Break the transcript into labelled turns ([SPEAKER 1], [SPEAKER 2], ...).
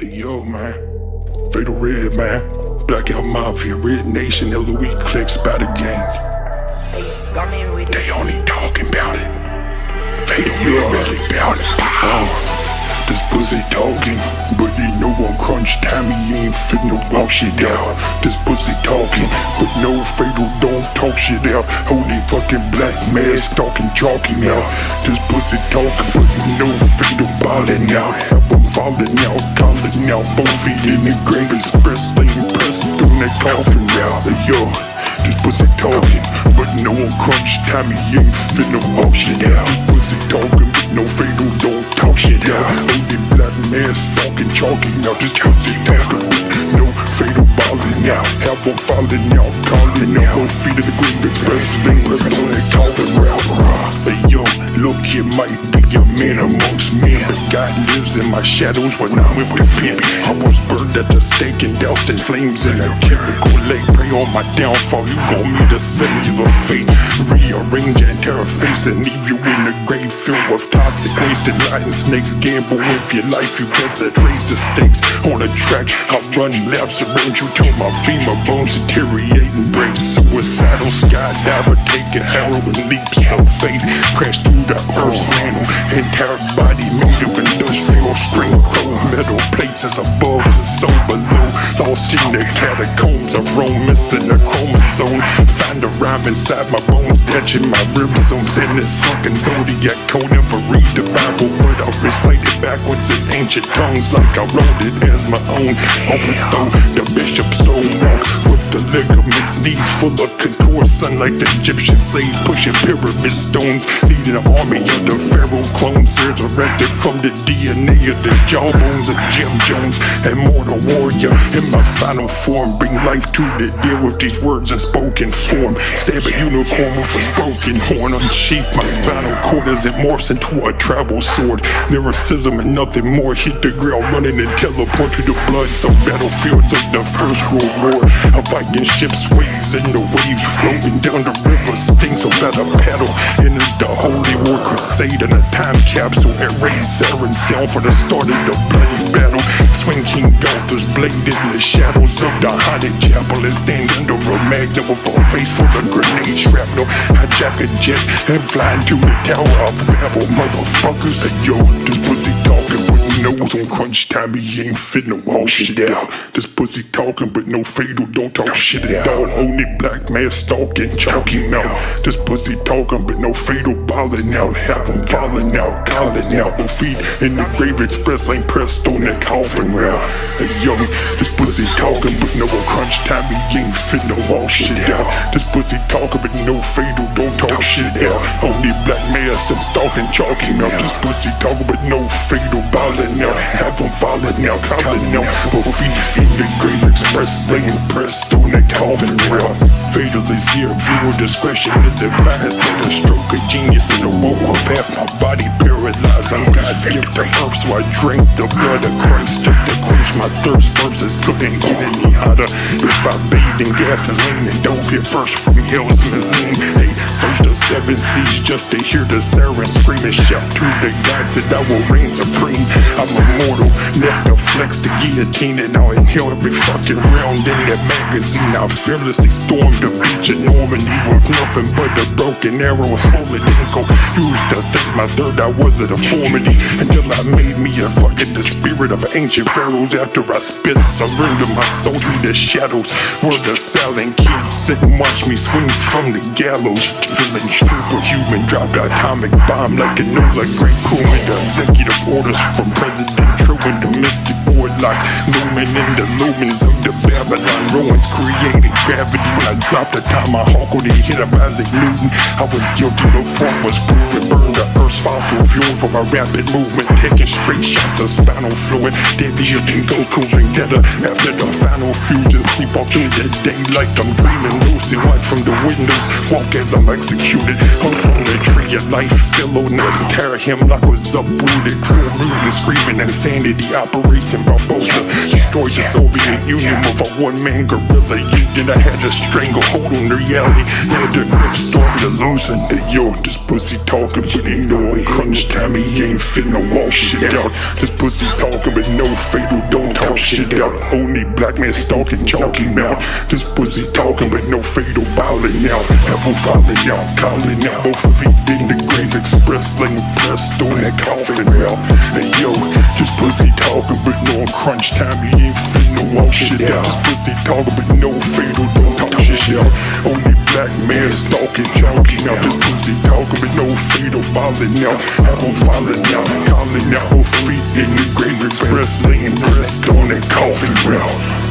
[SPEAKER 1] Yo, man. Fatal Red, man. Blackout Mafia, Red Nation, LOE clicks by the gang. They only talking about it. Fatal Red really about it. This pussy talking, but they know on crunch time he ain't finna walk shit out. This pussy talking, but no fatal don't talk shit out. Holy fucking black mask talking chalking out. This pussy talking, but no fatal ballin' out. Have them falling out, calling out, both feet in the grave. Express lane pressed on that coffin out. Yo, this pussy talking, but no on crunch time he ain't finna walk shit out. This pussy talking, but no fatal don't talk shit out. Only black man stalking, chalking out. This pussy talking, no fatal ballin' out. Have them falling out, calling out. Both feet in the grave, express lane pressed on that coffin out. Hey yo, look, it might be a man amongst men, but God lives in my shadows when I'm with the pen. I was burned at the stake and doused in flames in a chemical lake. Pray on my downfall, you gon' meet a similar fate. Rearrange and tear a face and leave you in a grave filled with toxic waste and rotten snakes. Gamble with your life, you better trace the stakes. On a track, I run laps around you till my femur bones deteriorate and break. Suicidal skydiver, taking heroin leaps of faith. Crash through the earth's mantle, entire body made of industrial strength. Chrome metal plates as above and so below. Lost in the catacombs, I roam missing a chromosome. Find a rhyme inside my bones, touching my ribosomes. In this sunken zodiac code, never read the Bible, but I recite it backwards in ancient tongues like I wrote it as my own. Overthrow the bishop stone walk with the ligaments, knees full of contour, sun like the Egyptian slaves pushing pyramid stones. Leading an army of the pharaoh clones, resurrected from the DNA of the jawbones of Jim Jones. Immortal warrior in my final form, bring life to the dead with these words in spoken form. Stab a unicorn with a broken horn, unsheath my spinal cord as it morphs into a travel sword. Lyricism and nothing more, hit the ground running and teleport to the blood. Some battlefields of the First World War. A Viking ship sways in the waves, floating down the river, stinks without a paddle. Into the Holy War crusade in a time capsule. Air raid siren sound for the start of the bloody battle. Swing King Gunther's blade in the shadows of the haunted chapel. And stand under a magnet with a face full of grenade shrapnel. Hijack a jet and fly into the Tower of Babel. Motherfuckers, yo, this pussy talking, but knows on crunch time he ain't finna walk shit out. This pussy talking, but no fatal don't talk shit at all. Only black man stalking, chalking out. This pussy talking, but no fatal ballin' out. Have them falling out, calling out. No feet in the grave, express lane pressed on that coffin round. Hey yo, this pussy talking, but no crunch time he ain't finna walk shit out. This pussy talking, but no fatal don't talk shit out. Only black man stalking, chalking out. This pussy talking, but no fatal ballin' out. Have them falling out, calling out. Both feet in the grave, express lane pressed on that coffin round. Fatal is here, viewer discretion is advised. Had a stroke of genius and a woke of half my body paralyzed. I'm God's gift to earth, so I drink the blood of Christ just to quench my thirst. Verses couldn't get any hotter if I bathed in gasoline and dove here first from hell's mezzanine. Hey, search the seven seas just to hear the siren scream and shout to the gods that I will reign supreme. I'm immortal, never flex the guillotine, and I'll inhale every fucking round in that magazine. I fearlessly stormed the beach of Normandy with nothing but a broken arrow and swollen ankle. Used to think my third eye was a deformity until I made me a fucking the spirit of ancient pharaohs. After I spit, surrender my soul to the shadows where the silent kids sit and watch me swing from the gallows. Feeling superhuman, drop the atomic bomb like a Nola great crewman. The executive orders from President Truman, the mystic warlock looming in the lumens of the Babylon ruins. Created gravity when I dropped the tomahawk when he hit up Isaac Newton. I was guilty before it was proven. Burned the earth's fossil fuel for my rapid movement, taking straight shots of spinal fluid. Deadlier than Goku Vendetta after the final fusion. Sleep all through the day like I'm dreaming. Lucid watch from the windows, walk as I'm executed. Hung from the tree of life, fellow nut, tear him like was uprooted. Full mutant screaming insanity, Operation Barbosa. Destroyed the Soviet Union with a one-man guerrilla union. I had a stranglehold on reality, had the grip story illusion. Hey yo, this pussy talking, but ain't no crunch time he ain't finna walk shit out. This pussy talking, but no fatal don't talk shit out. Only black man stalking, chalking out. This pussy talking, but no fatal bowling out. Have them falling out, calling out. Both feet in the grave, express lane pressed on that coffin rail. And yo, this pussy talking, but no crunch time, he ain't finna walk shit out. This pussy talking, but no fatal, don't talk shit out. Only black man stalking, chalking out. This pussy talking, but no fatal bowling out. Have them falling out, calling out. Both feet in the grave, express lane pressed on that coffin rail.